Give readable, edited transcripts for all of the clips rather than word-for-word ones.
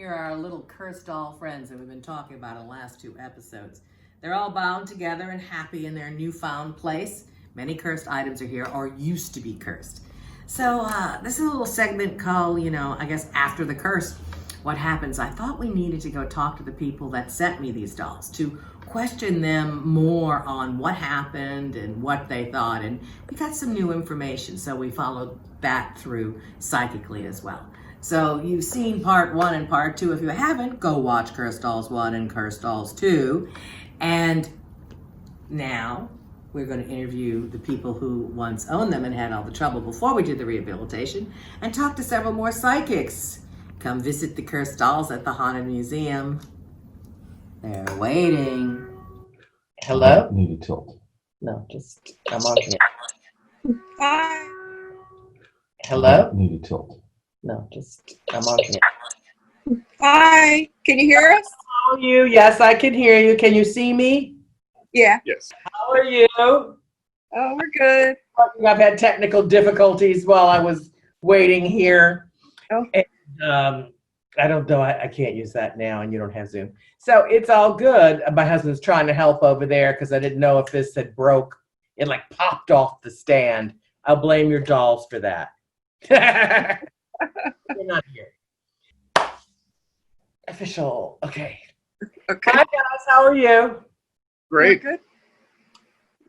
Here are our little cursed doll friends that we've been talking about in the last 2 episodes. They're all bound together and happy in their newfound place. Many cursed items are here, or used to be cursed. So this is a little segment called, I guess after the curse, what happens? I thought we needed to go talk to the people that sent me these dolls to question them more on what happened and what they thought. And we got some new information, so we followed that through psychically as well. So you've seen part 1 and part 2. If you haven't, go watch Cursed Dolls 1 and Cursed Dolls 2. And now we're going to interview the people who once owned them and had all the trouble before we did the rehabilitation, and talk to several more psychics. Come visit the Cursed Dolls at the Haunted Museum. They're waiting. Hello? Need to tilt. No, just I'm on here. Hi. Hello? Need to tilt. No, just I'm on here. Hi. Can you hear us? How are you? Yes, I can hear you. Can you see me? Yeah. Yes. How are you? Oh, we're good. I've had technical difficulties while I was waiting here. Oh. And, I don't know. I can't use that now, and you don't have Zoom. So it's all good. My husband's trying to help over there because I didn't know if this had broke. It like popped off the stand. I'll blame your dolls for that. You're not here. Official. Okay. Okay. Hi, guys. How are you? Great. We're good.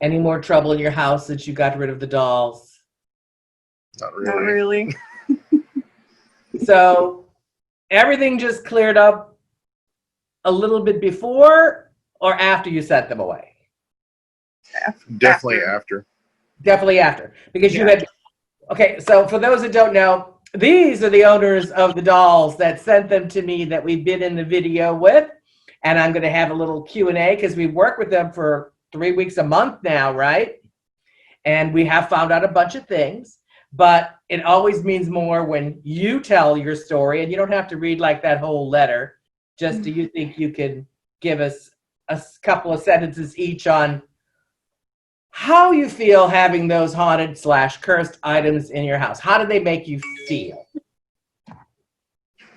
Any more trouble in your house since you got rid of the dolls? Not Not really. really. So everything just cleared up a little bit before or after you set them away? Definitely after. Definitely after. Because you had... Okay, so for those that don't know, these are the owners of the dolls that sent them to me that we've been in the video with. And I'm going to have a little Q&A because we work with them for 3 weeks a month now, right? And we have found out a bunch of things. But it always means more when you tell your story, and you don't have to read like that whole letter. Just do you think you can give us a couple of sentences each on how you feel having those haunted/cursed items in your house? How do they make you feel?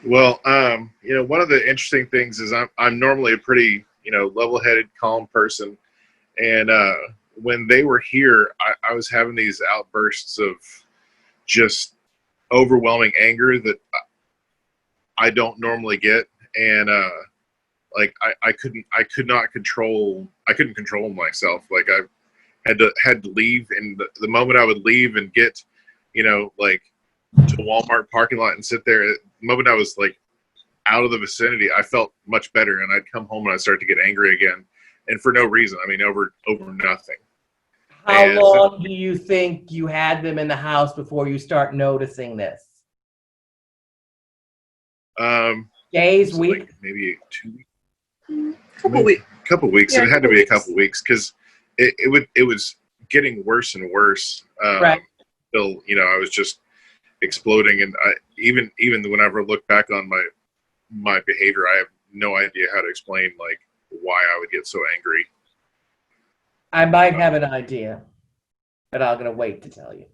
Well, one of the interesting things is I'm normally a pretty, level-headed, calm person. And when they were here, I was having these outbursts of just overwhelming anger that I don't normally get. And I couldn't control myself. Like I had to leave, and the moment I would leave and get, to a Walmart parking lot and sit there, the moment I was like out of the vicinity, I felt much better, and I'd come home and I'd start to get angry again, and for no reason. I mean, over nothing. How long do you think you had them in the house before you start noticing this? Days, weeks? Like maybe 2 weeks. Couple weeks. So Yeah, it had to be a couple weeks. weeks because it was getting worse and worse. Right. Till I was just exploding, and even whenever I look back on my behavior, I have no idea how to explain like why I would get so angry. I might have an idea, but I'm gonna wait to tell you.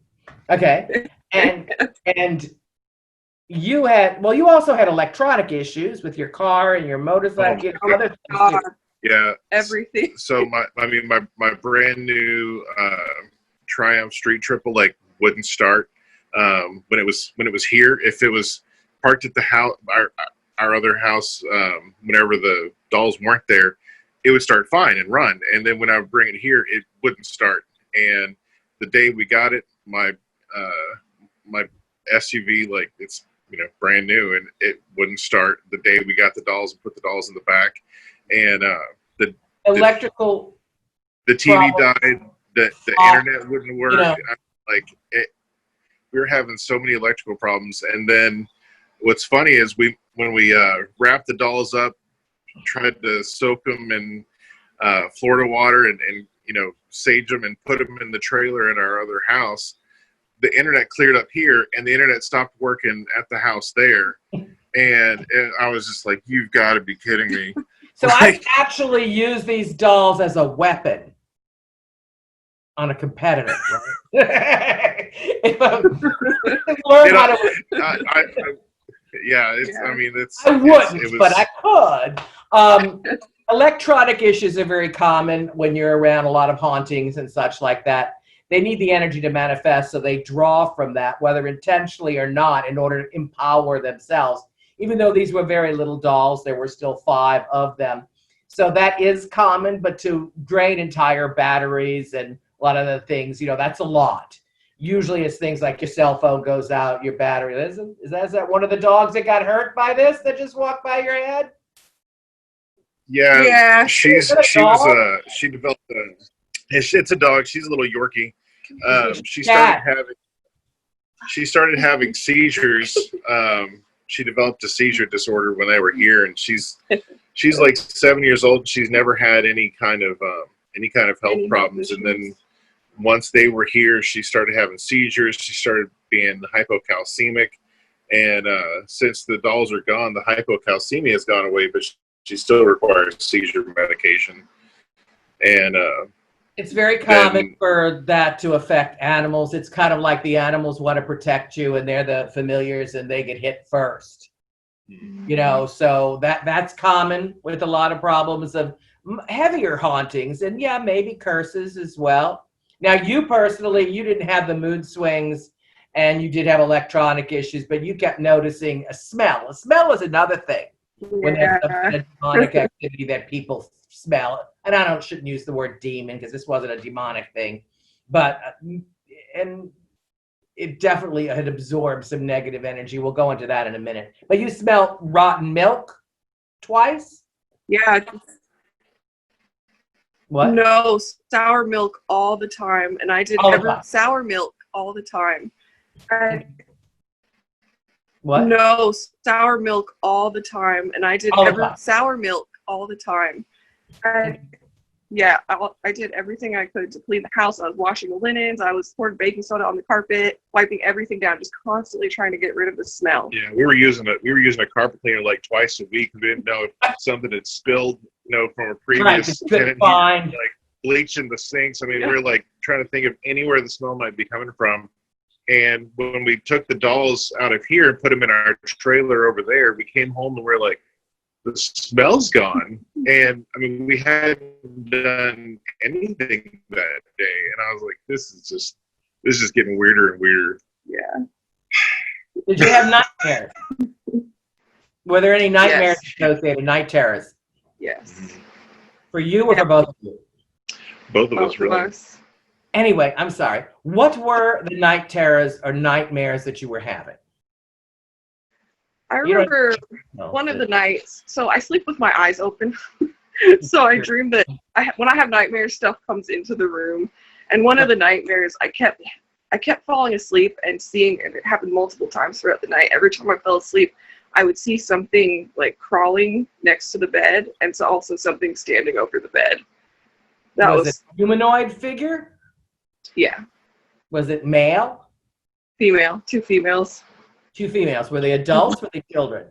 Okay, and you also had electronic issues with your car and your motorcycle. Other things too. Yeah, Everything. So my brand new Triumph Street Triple wouldn't start when it was here. If it was parked at the house, our other house, whenever the dolls weren't there, it would start fine and run. And then when I would bring it here, it wouldn't start. And the day we got it, my SUV, it's brand new, and it wouldn't start. The day we got the dolls and put the dolls in the back, and the Electrical. the TV problems. died. The internet wouldn't work. We were having so many electrical problems. And then what's funny is when we wrapped the dolls up, tried to soak them in Florida water and sage them and put them in the trailer in our other house, the internet cleared up here, and the internet stopped working at the house there. And I was just like, you've got to be kidding me. So I actually use these dolls as a weapon on a competitor, right? If I learn how to Yeah, it's. Yeah. I mean, it's. I wouldn't, It was. but I could. Electronic issues are very common when you're around a lot of hauntings and such like that. They need the energy to manifest, so they draw from that, whether intentionally or not, in order to empower themselves. Even though these were very little dolls, there were still 5 of them. So that is common, but to drain entire batteries and a lot of the things, that's a lot. Usually it's things like your cell phone goes out, your battery. Is that one of the dogs that got hurt by this that just walked by your head? Yeah. She developed it's a dog. She's a little Yorkie. She started having seizures. She developed a seizure disorder when they were here, and she's like 7 years old. She's never had any kind of health problems, and then once they were here, she started having seizures. She started being hypocalcemic, and since the dolls are gone, the hypocalcemia has gone away, but she still requires seizure medication. And it's very common for that to affect animals. It's kind of like the animals want to protect you, and they're the familiars, and they get hit first. So that's common with a lot of problems of heavier hauntings, and maybe curses as well. Now, you personally, you didn't have the mood swings, and you did have electronic issues, but you kept noticing a smell. A smell is another thing. When there's a demonic activity that people smell, and I shouldn't use the word demon because this wasn't a demonic thing, but and it definitely had absorbed some negative energy. We'll go into that in a minute. But you smelled rotten milk twice? Yeah. What? No, sour milk all the time, and I did sour milk all the time. What? No, sour milk all the time, and I did sour milk all the time. I did everything I could to clean the house. I was washing the linens. I was pouring baking soda on the carpet, wiping everything down, just constantly trying to get rid of the smell. Yeah, we were using a carpet cleaner like twice a week. We didn't know if something had spilled, from a previous tenant, like bleach in the sinks. I mean, we were like trying to think of anywhere the smell might be coming from. And when we took the dolls out of here and put them in our trailer over there, we came home and we're like, the smell's gone. And I mean, we hadn't done anything that day. And I was like, this is getting weirder and weirder. Yeah. Did you have nightmares? Were there any nightmares associated, night terrors? Yes. For you or for both of you? Both of us, really. Anyway, I'm sorry. What were the night terrors or nightmares that you were having? I remember one of the nights, so I sleep with my eyes open. So I dream that when I have nightmares, stuff comes into the room. And one of the nightmares, I kept falling asleep and seeing, and it happened multiple times throughout the night. Every time I fell asleep, I would see something like crawling next to the bed, and so also something standing over the bed. Was it a humanoid figure? Yeah. Was it male? Female. 2 females. 2 females. Were they adults or were they children?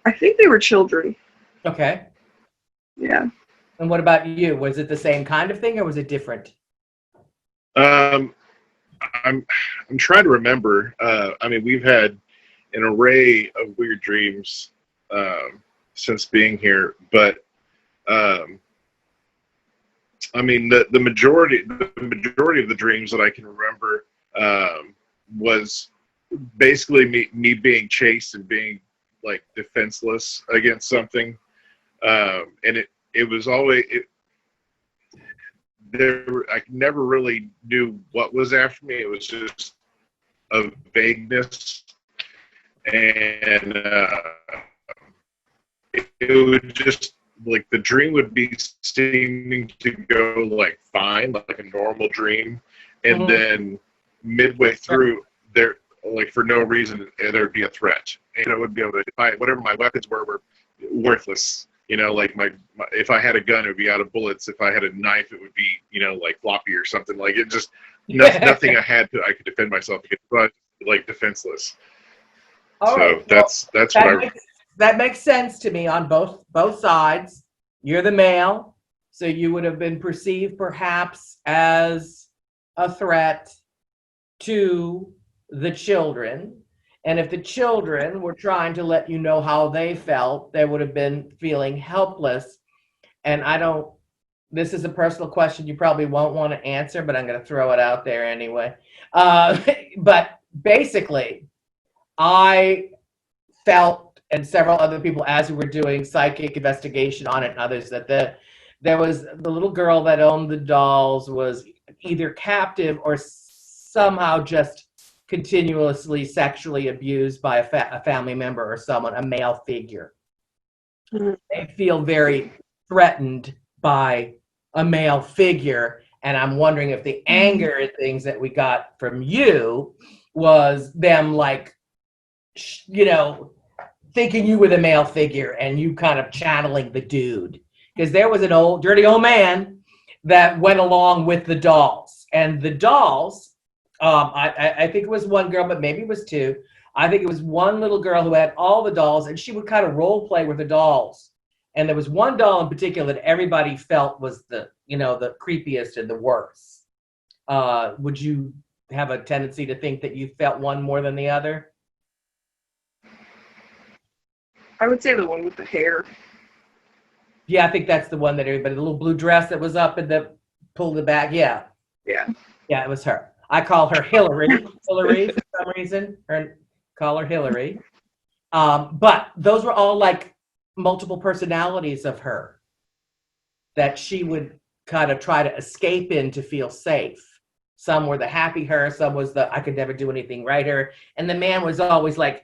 I think they were children. Okay. Yeah. And what about you? Was it the same kind of thing or was it different? I'm trying to remember. I mean, we've had an array of weird dreams since being here, but I mean, the majority of the dreams that I can remember was basically me being chased and being like defenseless against something, and it was always I never really knew what was after me. It was just a vagueness, and it would just like the dream would be seeming to go like fine, like a normal dream, and then midway through there, like for no reason, there'd be a threat, and I would be able to whatever my weapons were worthless. Like my if I had a gun, it would be out of bullets. If I had a knife, it would be like floppy or something. Like it just nothing I could defend myself against, but like defenseless. All right. That's that makes sense to me on both sides. You're the male, so you would have been perceived perhaps as a threat to the children. And if the children were trying to let you know how they felt, they would have been feeling helpless. And this is a personal question you probably won't want to answer, but I'm going to throw it out there anyway. But basically, I felt, and several other people, as we were doing psychic investigation on it and others, that there was the little girl that owned the dolls was either captive or somehow just continuously sexually abused by a family member or someone, a male figure. They feel very threatened by a male figure, and I'm wondering if the anger and things that we got from you was them, like, thinking you were the male figure and you kind of channeling the dude, because there was an old dirty old man that went along with the dolls, and the dolls, I think it was one girl, but maybe it was two. I think it was one little girl who had all the dolls, and she would kind of role play with the dolls. And there was one doll in particular that everybody felt was the creepiest and the worst. Would you have a tendency to think that you felt one more than the other? I would say the one with the hair. Yeah, I think that's the one that everybody, the little blue dress that was up and pulled it back. Yeah. Yeah. Yeah, it was her. I call her Hillary. Hillary, for some reason. Call her Hillary. But those were all like multiple personalities of her that she would kind of try to escape in to feel safe. Some were the happy her, some was the I could never do anything right her. And the man was always like,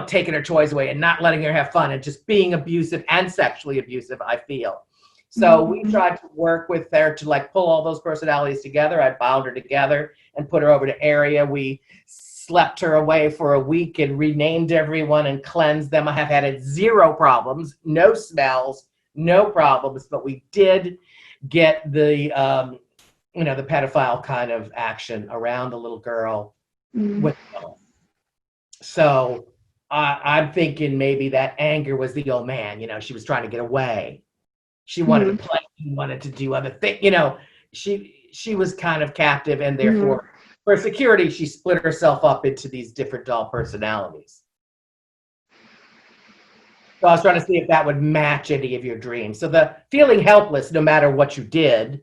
taking her toys away and not letting her have fun and just being abusive and sexually abusive, I feel. So we tried to work with her to like pull all those personalities together. I bound her together and put her over to area. We slept her away for a week and renamed everyone and cleansed them. I have had 0 problems, no smells, no problems, but we did get the, the pedophile kind of action around the little girl with them. So I'm thinking maybe that anger was the old man. She was trying to get away. She wanted to play. She wanted to do other things. She was kind of captive, and therefore, for security, she split herself up into these different doll personalities. So I was trying to see if that would match any of your dreams. So the feeling helpless, no matter what you did,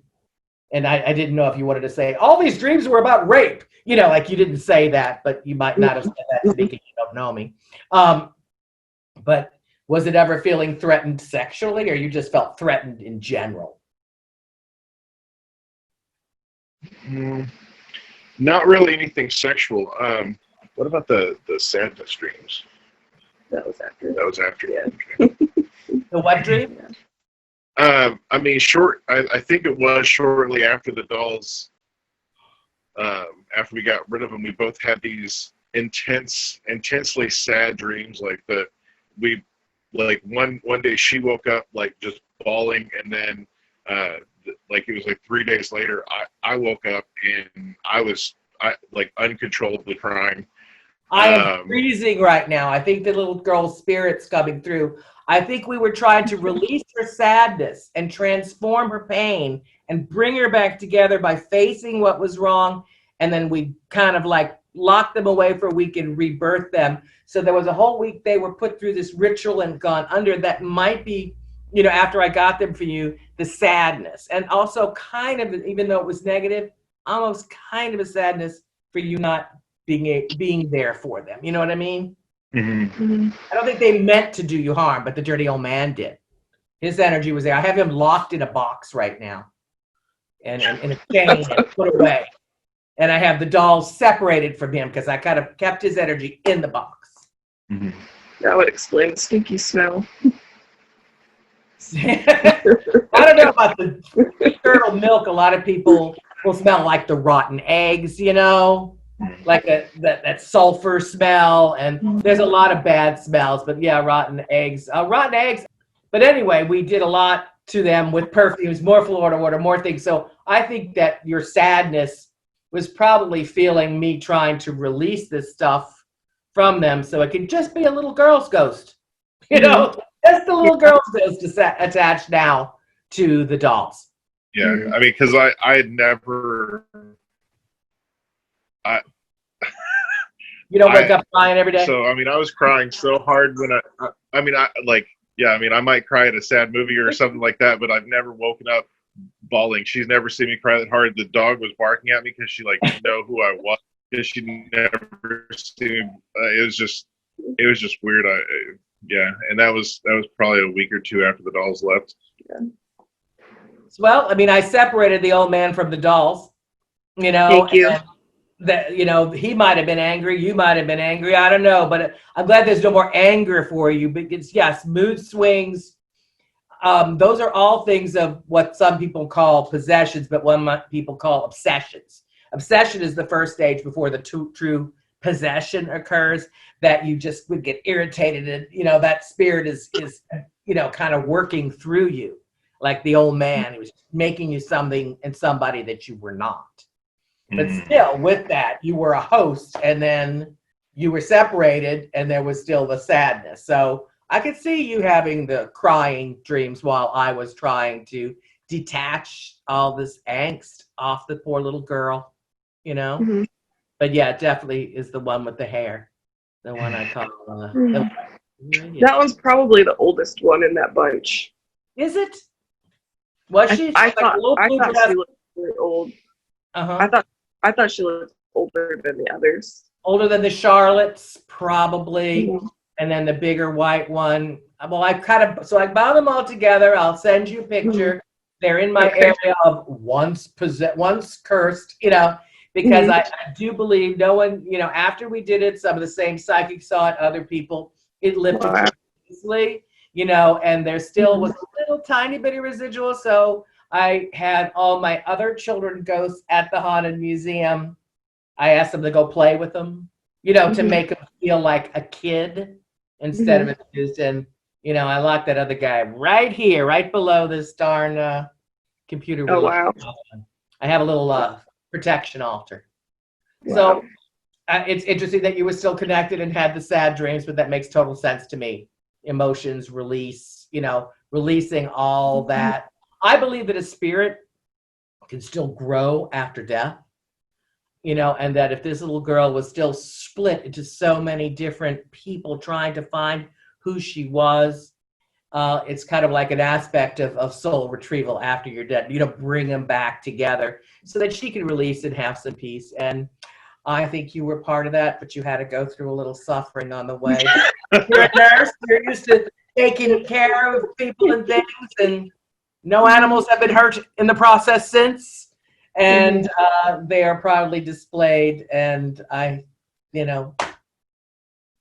and I didn't know if you wanted to say all these dreams were about rape. Like you didn't say that, but you might not have said that to me because you don't know me. But was it ever feeling threatened sexually, or you just felt threatened in general? Not really anything sexual. What about the sadness dreams? That was after. That was after. Yeah. Okay. The what dream? I think it was shortly after the dolls. After we got rid of them, we both had these intensely sad dreams. One day she woke up like just bawling, and then it was like 3 days later, I woke up and I was uncontrollably crying. I am freezing right now. I think the little girl's spirit's coming through. I think we were trying to release her sadness and transform her pain and bring her back together by facing what was wrong. And then we kind of like locked them away for a week and rebirthed them. So there was a whole week they were put through this ritual and gone under. That might be, after I got them for you, the sadness. And also kind of, even though it was negative, almost kind of a sadness for you not being there for them. You know what I mean? Mm-hmm. I don't think they meant to do you harm, but the dirty old man did. His energy was there. I have him locked in a box right now and in a chain and put away. And I have the dolls separated from him because I kind of kept his energy in the box. Mm-hmm. That would explain the stinky smell. I don't know about the turtle milk. A lot of people will smell like the rotten eggs, like that sulfur smell. And there's a lot of bad smells, but yeah, rotten eggs. But anyway, we did a lot to them with perfumes, more Florida water, more things. So I think that your sadness was probably feeling me trying to release this stuff from them so it could just be a little girl's ghost. Just the little girl's ghost attached now to the dolls. Yeah, because I had never... You don't wake up crying every day? So, I mean, I was crying so hard when I might cry at a sad movie or something like that, but I've never woken up bawling. She's never seen me cry that hard. The dog was barking at me because she like didn't know who I was, because she never seen me. It was just weird. And that was probably a week or two after the dolls left. Yeah. Well, I mean, I separated the old man from the dolls, you know. Thank you. That, you know, he might have been angry, you might have been angry, I don't know, but I'm glad there's no more anger for you, because yes, mood swings, those are all things of what some people call possessions, but what people call obsessions. Obsession is the first stage before the true possession occurs, that you just would get irritated, and you know that spirit is you know, kind of working through you, like the old man. He was making you something and somebody that you were not. But still, with that, you were a host, and then you were separated, and there was still the sadness. So I could see you having the crying dreams while I was trying to detach all this angst off the poor little girl, you know? Mm-hmm. But yeah, it definitely is the one with the hair, the one I call. That one's probably the oldest one in that bunch. Is it? Was she? I thought she looked really old. Uh-huh. I thought she looked older than the others. Older than the Charlottes, probably. Mm-hmm. And then the bigger white one. Well, I bound them all together. I'll send you a picture. Mm-hmm. They're in my area of once cursed, you know, because I do believe no one, you know, after we did it, some of the same psychics saw it, other people, it lifted tremendously, you know, and there still was a little tiny bit of residual. So I had all my other children ghosts at the Haunted Museum. I asked them to go play with them, you know, to make them feel like a kid instead of abused. And, you know, I locked that other guy right here, right below this darn computer. Oh, wow. I have a little protection altar. Wow. So it's interesting that you were still connected and had the sad dreams, but that makes total sense to me. Emotions, release, you know, releasing all that. I believe that a spirit can still grow after death, you know, and that if this little girl was still split into so many different people trying to find who she was, it's kind of like an aspect of soul retrieval after you're dead, you know, bring them back together so that she can release and have some peace. And I think you were part of that, but you had to go through a little suffering on the way. You're a nurse, you're used to taking care of people and things, and no animals have been hurt in the process since, and they are proudly displayed. And you know,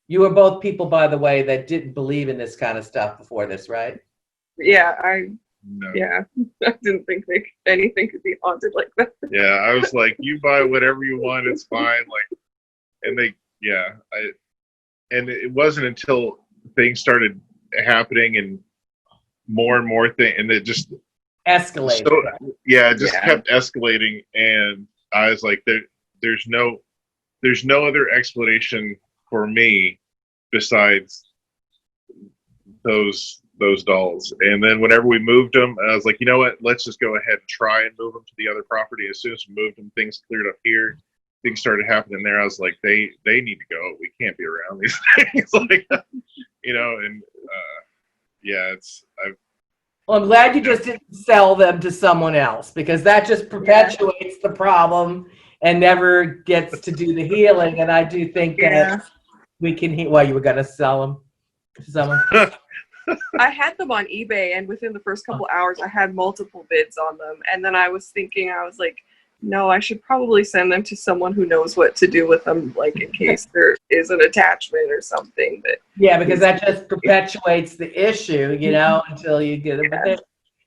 you were both people, by the way, that didn't believe in this kind of stuff before this, right? Yeah, I didn't think anything could be haunted like that. Yeah, I was like, you buy whatever you want, it's fine. Like, and it wasn't until things started happening and more things, and it just escalated. So, it just kept escalating, and I was like, there's no other explanation for me besides those dolls. And then whenever we moved them, I was like, you know what? Let's just go ahead and try and move them to the other property. As soon as we moved them, things cleared up here. Things started happening there. I was like, they need to go. We can't be around these things, like, you know. And well, I'm glad you just didn't sell them to someone else, because that just perpetuates the problem and never gets to do the healing. And I do think that we can heal. Well, you were going to sell them to someone? I had them on eBay, and within the first couple hours, I had multiple bids on them. And then I was like, no, I should probably send them to someone who knows what to do with them, like in case there is an attachment or something. Because that just perpetuates the issue, you know, until you get it. But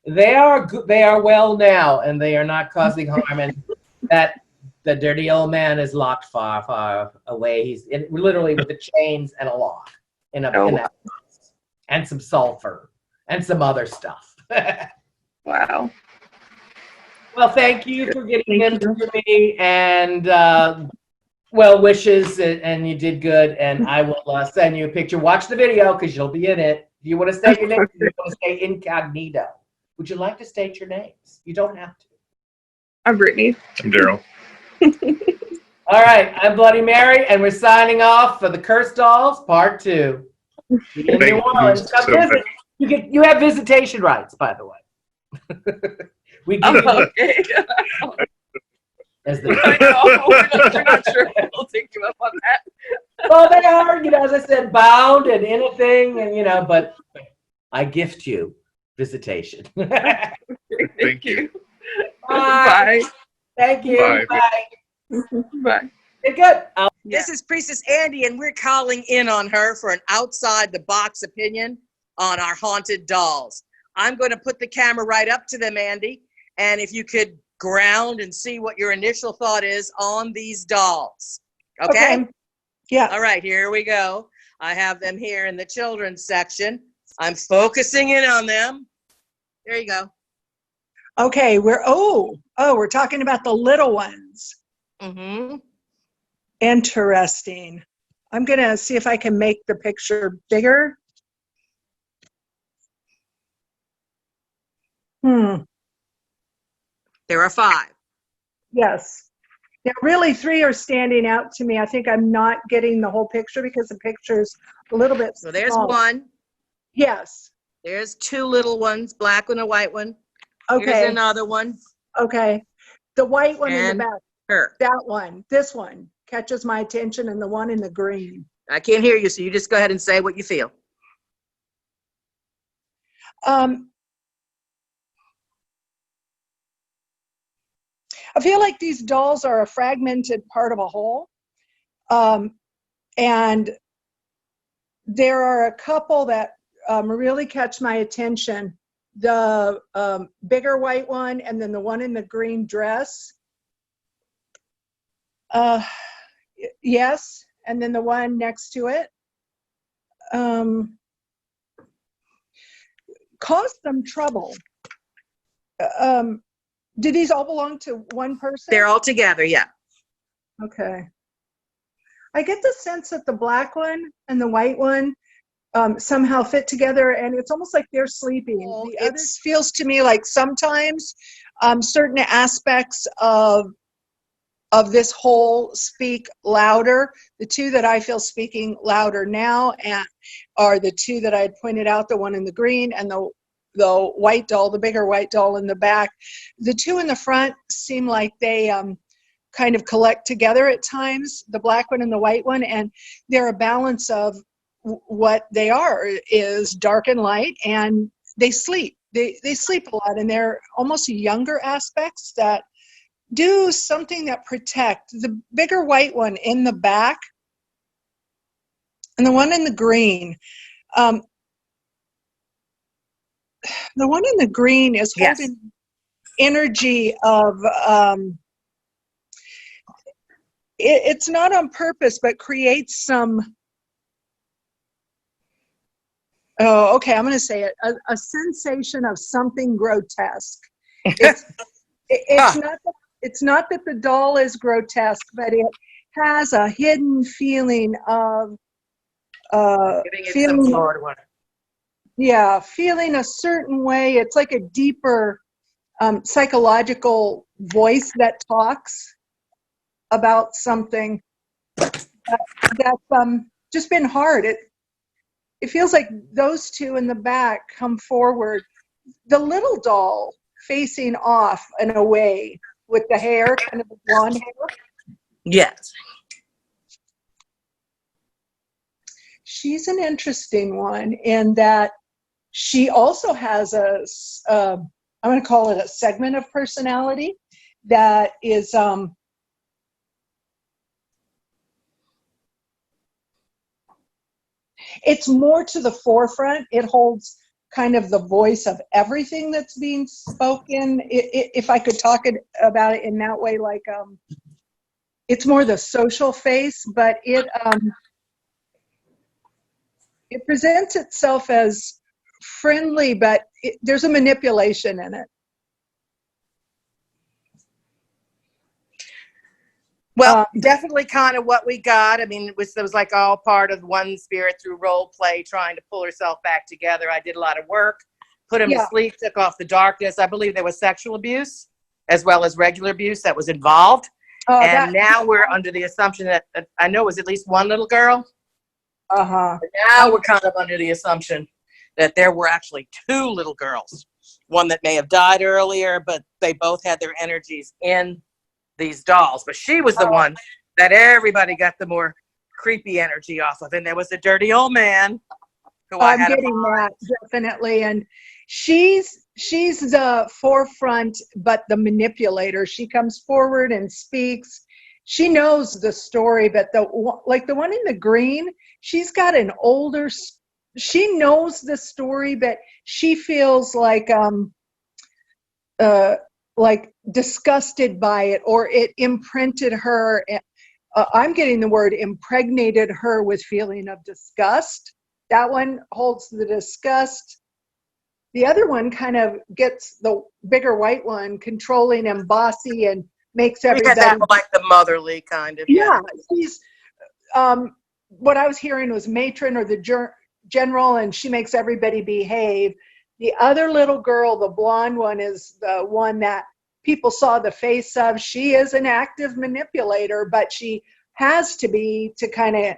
they are good. They are well now, and they are not causing harm. And that the dirty old man is locked far, far away. He's literally with the chains and a lock in that box, and some sulfur and some other stuff. Wow. Well, thank you for getting into me, and well wishes, and you did good. And I will send you a picture. Watch the video because you'll be in it. Do you want to state your name? You want to stay incognito? Would you like to state your names? You don't have to. I'm Brittany. I'm Daryl. All right, I'm Bloody Mary, and we're signing off for the Cursed Dolls Part 2. In Thank New you Orleans. Come so visit. You have visitation rights, by the way. We give you Okay. as the I know. We're not sure if we'll take you up on that. well, they are, as I said, bound and anything, and but I gift you visitation. Thank you. Bye. Bye. Thank you. Bye. Bye. Bye. You're good. This is Priestess Andy, and we're calling in on her for an outside-the-box opinion on our haunted dolls. I'm going to put the camera right up to them, Andy, and if you could ground and see what your initial thought is on these dolls. Okay? Yeah. All right, here we go. I have them here in the children's section. I'm focusing in on them. There you go. Okay. We're talking about the little ones. Mm-hmm. Interesting. I'm going to see if I can make the picture bigger. There are 5. Yes. Now, really, 3 are standing out to me. I think I'm not getting the whole picture because the picture's a little bit So there's small. 1. Yes. There's 2 little ones, black one and a white one. Okay. Here's another one. Okay. The white one in And the back. her. That one. This one catches my attention, and the one in the green. I can't hear you, so you just go ahead and say what you feel. I feel like these dolls are a fragmented part of a whole. And there are a couple that really catch my attention. The bigger white one, and then the one in the green dress. Yes, and then the one next to it. Caused them trouble. Do these all belong to one person? They're all together, yeah. Okay. I get the sense that the black one and the white one somehow fit together, and it's almost like they're sleeping. The others feels to me like sometimes certain aspects of this whole speak louder. The 2 that I feel speaking louder now are the 2 that I had pointed out, the one in the green and the white doll, the bigger white doll in the back. The 2 in the front seem like they kind of collect together at times, the black one and the white one, and they're a balance of what they are is dark and light, and they sleep. They sleep a lot, and they're almost younger aspects that do something that protect. The bigger white one in the back and the one in the green. The one in the green is holding energy of, it's not on purpose, but creates some, I'm going to say it, a sensation of something grotesque. It's not that the doll is grotesque, but it has a hidden feeling of feeling a certain way. It's like a deeper psychological voice that talks about something that's just been hard. It feels like those 2 in the back come forward. The little doll facing off and away with the hair, kind of the blonde hair. Yes. She's an interesting one in that she also has I'm going to call it a segment of personality that is it's more to the forefront. It holds kind of the voice of everything that's being spoken. If I could talk about it in that way, like it's more the social face, but it presents itself as friendly, but there's a manipulation in it. Well, definitely kind of what we got. I mean, it was like all part of one spirit through role play, trying to pull herself back together. I did a lot of work, put him to sleep, took off the darkness. I believe there was sexual abuse as well as regular abuse that was involved. Oh, And now we're under the assumption that I know it was at least one little girl. Uh-huh. But now we're kind of under the assumption that there were actually two little girls. One that may have died earlier, but they both had their energies in these dolls. But she was the one that everybody got the more creepy energy off of. And there was a dirty old man who I I'm had getting that, definitely. And she's the forefront, but the manipulator. She comes forward and speaks. She knows the story, but the one in the green, she's got an older. She knows the story, but she feels like disgusted by it, or it imprinted her. I'm getting the word impregnated her with feeling of disgust. That one holds the disgust. The other one kind of gets the bigger white one, controlling and bossy, and makes everybody. That like the motherly kind of. Yeah, she's. What I was hearing was matron or the general, and she makes everybody behave. The other little girl, the blonde one, is the one that people saw the face of. She is an active manipulator, but she has to be to kind of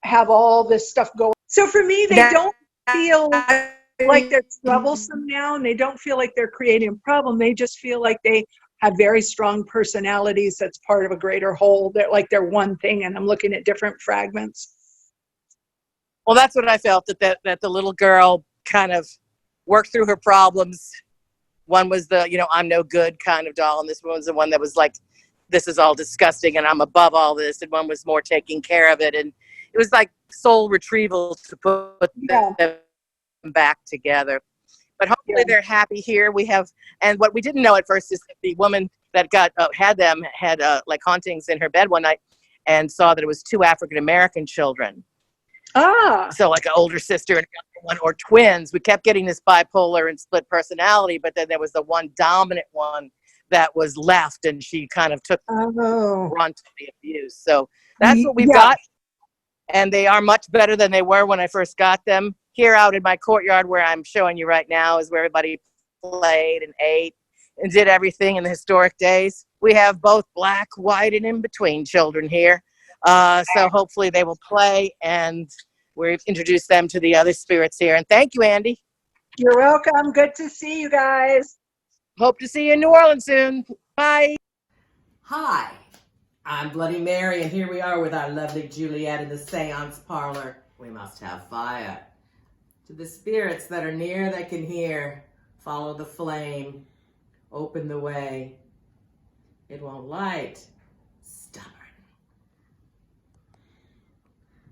have all this stuff go. So for me, they don't feel like they're troublesome now, and they don't feel like they're creating a problem. They just feel like they have very strong personalities that's part of a greater whole. They're like they're one thing, and I'm looking at different fragments. Well, that's what I felt, that the little girl kind of worked through her problems. One was the, I'm no good kind of doll, and this one was the one that was like, this is all disgusting and I'm above all this, and one was more taking care of it. And it was like soul retrieval to put them back together. But hopefully they're happy here. We have, and what we didn't know at first is that the woman that had like hauntings in her bed one night and saw that it was two African-American children. So like an older sister and one, or twins. We kept getting this bipolar and split personality, but then there was the one dominant one that was left, and she kind of took the brunt of the abuse. So that's what we've got. And they are much better than they were when I first got them. Here out in my courtyard where I'm showing you right now is where everybody played and ate and did everything in the historic days. We have both black, white, and in between children here. So hopefully they will play, and we've introduced them to the other spirits here. And thank you, Andy. You're welcome. Good to see you guys. Hope to see you in New Orleans soon. Bye. Hi, I'm Bloody Mary, and here we are with our lovely Juliet in the seance parlor. We must have fire. To the spirits that are near that can hear, follow the flame, open the way. It won't light. Stubborn.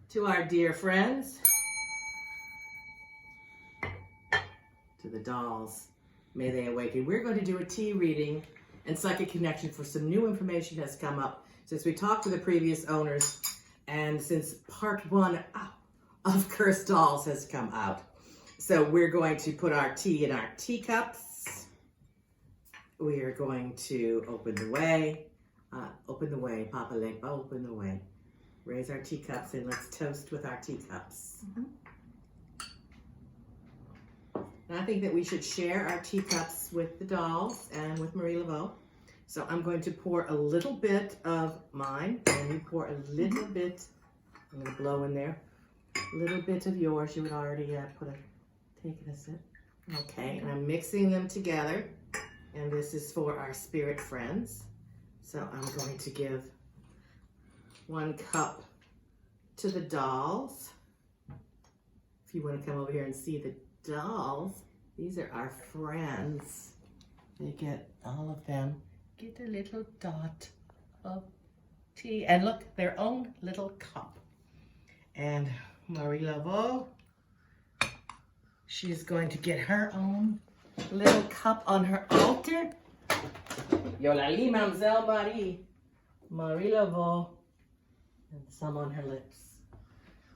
To our dear friends, to the dolls, may they awaken. We're going to do a tea reading and psychic connection for some new information has come up since we talked to the previous owners, and since part 1 of Cursed Dolls has come out. So we're going to put our tea in our teacups. We are going to open the way. Open the way, Papa Leg, open the way. Raise our teacups and let's toast with our teacups. And I think that we should share our teacups with the dolls and with Marie Laveau. So I'm going to pour a little bit of mine, and you pour a little bit, I'm going to blow in there, a little bit of yours. You would already taken a sip. Okay, and I'm mixing them together, and this is for our spirit friends. So I'm going to give 1 cup to the dolls. If you want to come over here and see the dolls, these are our friends. They get, all of them, get a little dot of tea. And look, their own little cup. And Marie Laveau, she's going to get her own little cup on her altar. Yolali, Mademoiselle Marie Laveau, and some on her lips.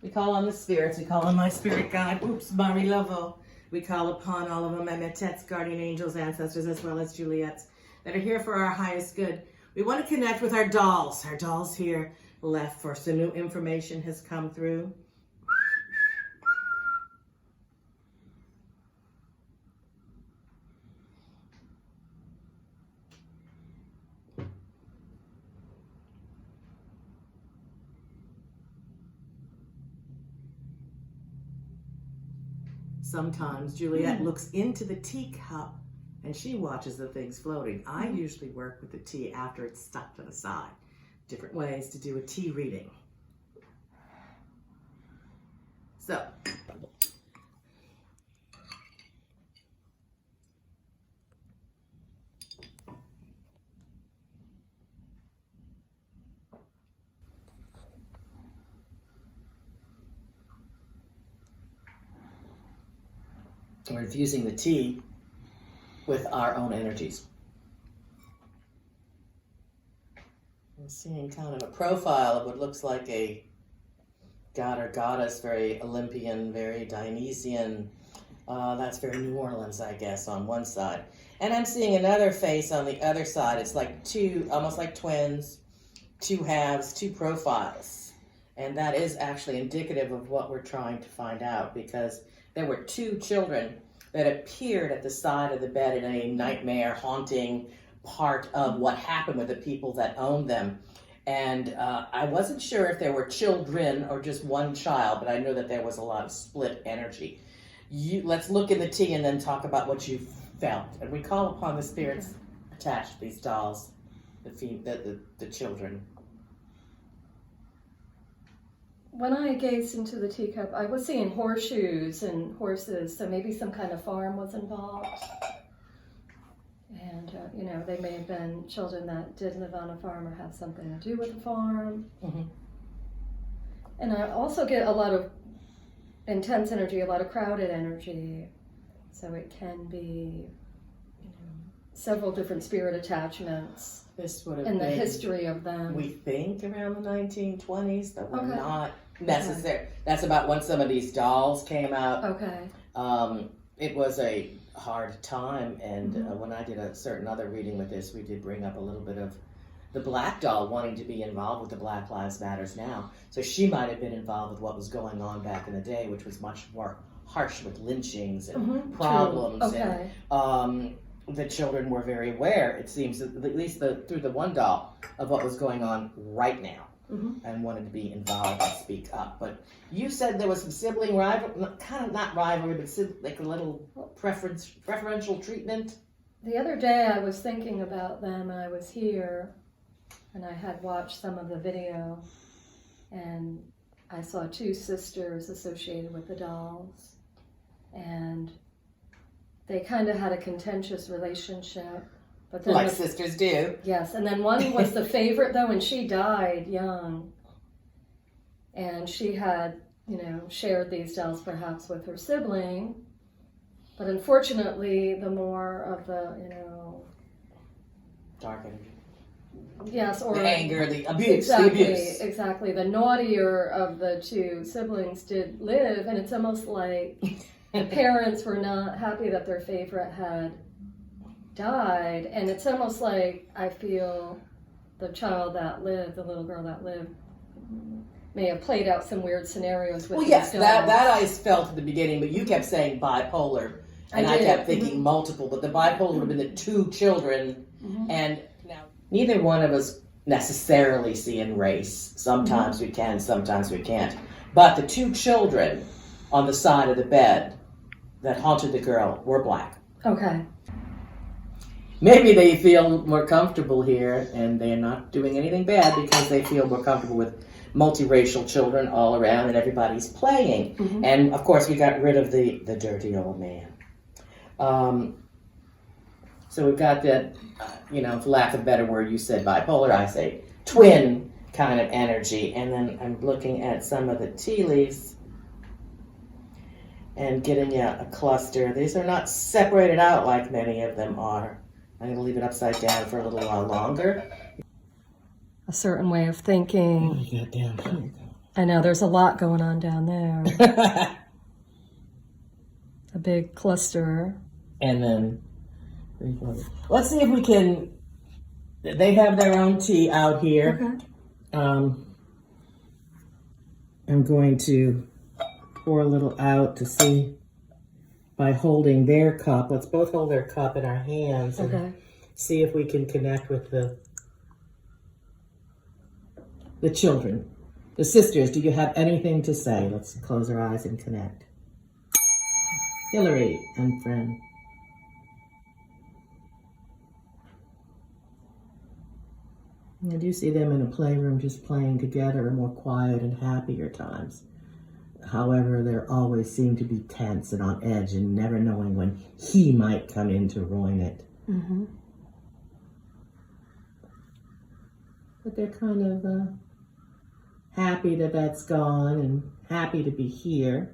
We call on the spirits. We call on my spirit guide. Oops, Marie Laveau. We call upon all of them, my Metet's guardian angels, ancestors, as well as Juliet's, that are here for our highest good. We want to connect with our dolls. Our dolls here left for some new information has come through. Sometimes Juliet looks into the teacup and she watches the things floating. I usually work with the tea after it's stuck to the side. Different ways to do a tea reading. So, we're infusing the tea with our own energies. I'm seeing kind of a profile of what looks like a god or goddess, very Olympian, very Dionysian. That's very New Orleans, I guess, on one side. And I'm seeing another face on the other side. It's like two, almost like twins, two halves, two profiles. And that is actually indicative of what we're trying to find out, because there were two children that appeared at the side of the bed in a nightmare haunting part of what happened with the people that owned them. And I wasn't sure if there were children or just one child, but I know that there was a lot of split energy. Let's look in the tea and then talk about what you felt. And we call upon the spirits attached to these dolls, the children. When I gazed into the teacup, I was seeing horseshoes and horses, so maybe some kind of farm was involved. And, they may have been children that did live on a farm or have something to do with the farm. Mm-hmm. And I also get a lot of intense energy, a lot of crowded energy. So it can be, several different spirit attachments This would have in the been, history of them. we think, around the 1920s, but we're Okay. not necessary. That's about when some of these dolls came out. Okay. It was a hard time, and when I did a certain other reading with this, we did bring up a little bit of the black doll wanting to be involved with the Black Lives Matters now. So she might have been involved with what was going on back in the day, which was much more harsh with lynchings and problems. True. Okay. And the children were very aware, it seems, at least through the one doll, of what was going on right now. And wanted to be involved and speak up. But you said there was some sibling rivalry, kind of not rivalry, but like a little preferential treatment. The other day I was thinking about them. I was here and I had watched some of the video, and I saw two sisters associated with the dolls, and they kind of had a contentious relationship. But then Like sisters do. Yes, and then one was the favorite though, and she died young. And she had, shared these dolls perhaps with her sibling. But unfortunately, the more of the, Dark energy. yes, or The anger, the abuse, the abuse. Exactly. The naughtier of the two siblings did live, and it's almost like the parents were not happy that their favorite had died, and it's almost like I feel the child that lived, the little girl that lived, may have played out some weird scenarios with Well, yes, these that dolls. I felt at the beginning, but you kept saying bipolar, and I did. kept thinking multiple, but the bipolar would have been the two children, and now neither one of us necessarily see in race. Sometimes we can, sometimes we can't. But the two children on the side of the bed that haunted the girl were black. Okay. Maybe they feel more comfortable here, and they're not doing anything bad because they feel more comfortable with multiracial children all around, and everybody's playing. And of course, we got rid of the dirty old man. So we've got that, for lack of a better word, you said bipolar, I say twin kind of energy. And then I'm looking at some of the tea leaves and getting a cluster. These are not separated out like many of them are. I'm going to leave it upside down for a little while longer. A certain way of thinking. What do you got down here? I know there's a lot going on down there. A big cluster. And then, let's see if we can, they have their own tea out here. Okay. I'm going to pour a little out to see by holding their cup. Let's both hold their cup in our hands and see if we can connect with the children. The sisters, do you have anything to say? Let's close our eyes and connect. Hillary and friend. I do see them in a playroom just playing together in more quiet and happier times. However, they always seem to be tense and on edge and never knowing when he might come in to ruin it. Mm-hmm. But they're kind of happy that that's gone and happy to be here.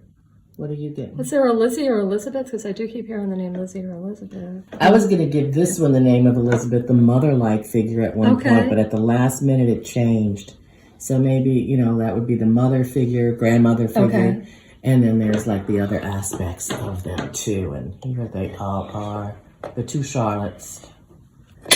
What are you getting? Is there a Lizzie or Elizabeth? Because I do keep hearing the name Lizzie or Elizabeth. I was going to give this one the name of Elizabeth, the mother-like figure at one point, but at the last minute it changed. So maybe, you know, that would be the mother figure, grandmother figure. Okay. And then there's like the other aspects of them too. And here they all are. The two Charlottes.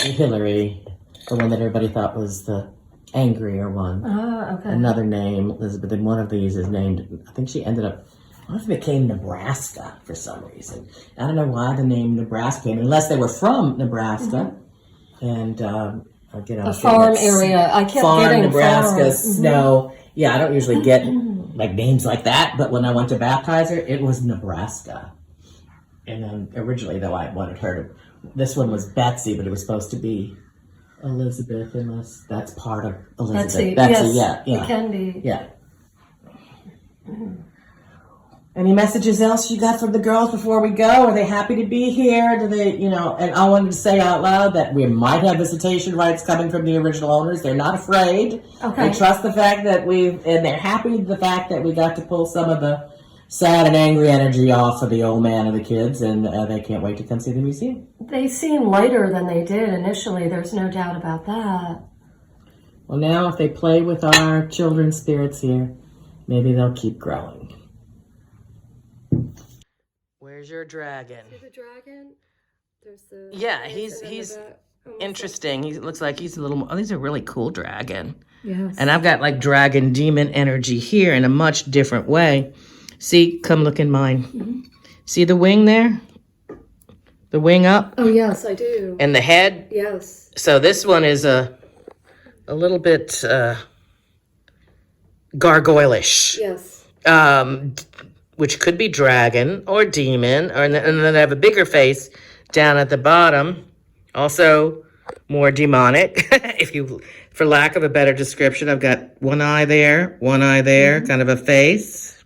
And Hillary, the one that everybody thought was the angrier one. Ah, okay. Another name, Elizabeth. And one of these is named, I think she ended up, I don't know if it became Nebraska for some reason. I don't know why the name Nebraska came, unless they were from Nebraska. Mm-hmm. And, again, a farm area. I kept getting Nebraska, farm. snow. Mm-hmm. Yeah, I don't usually get like names like that, but when I went to baptize her, it was Nebraska. And then originally, though, I wanted her to, this one was Betsy, but it was supposed to be Elizabeth, unless that's part of Elizabeth. Betsy, yes, yeah. It can be. Yeah. Mm-hmm. Any messages else you got from the girls before we go? Are they happy to be here? Do they, you know, and I wanted to say out loud that we might have visitation rights coming from the original owners. They're not afraid. Okay. They trust the fact that and they're happy with the fact that we got to pull some of the sad and angry energy off of the old man and the kids, and they can't wait to come see the museum. They seem lighter than they did initially. There's no doubt about that. Well, now if they play with our children's spirits here, maybe they'll keep growing. Where's your dragon? See the dragon? There's the Yeah, he's interesting. He looks like he's a little. Oh, he's a really cool dragon. Yes. And I've got like dragon demon energy here in a much different way. See, come look in mine. Mm-hmm. See the wing there? The wing up? Oh yes, I do. And the head? Yes. So this one is a little bit gargoyle-ish. Yes. Which could be dragon or demon, and then I have a bigger face down at the bottom, also more demonic. For lack of a better description, I've got one eye there, mm-hmm. kind of a face.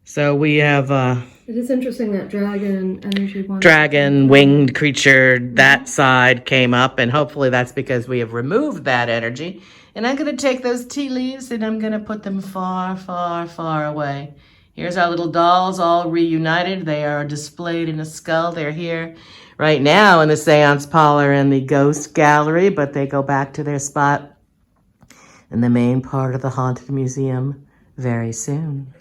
So we have it is interesting that dragon energy one. Dragon, winged creature, that side came up, and hopefully that's because we have removed that energy. And I'm going to take those tea leaves and I'm going to put them far, far, far away. Here's our little dolls all reunited. They are displayed in a skull. They're here right now in the seance parlor and the ghost gallery, but they go back to their spot in the main part of the Haunted Museum very soon.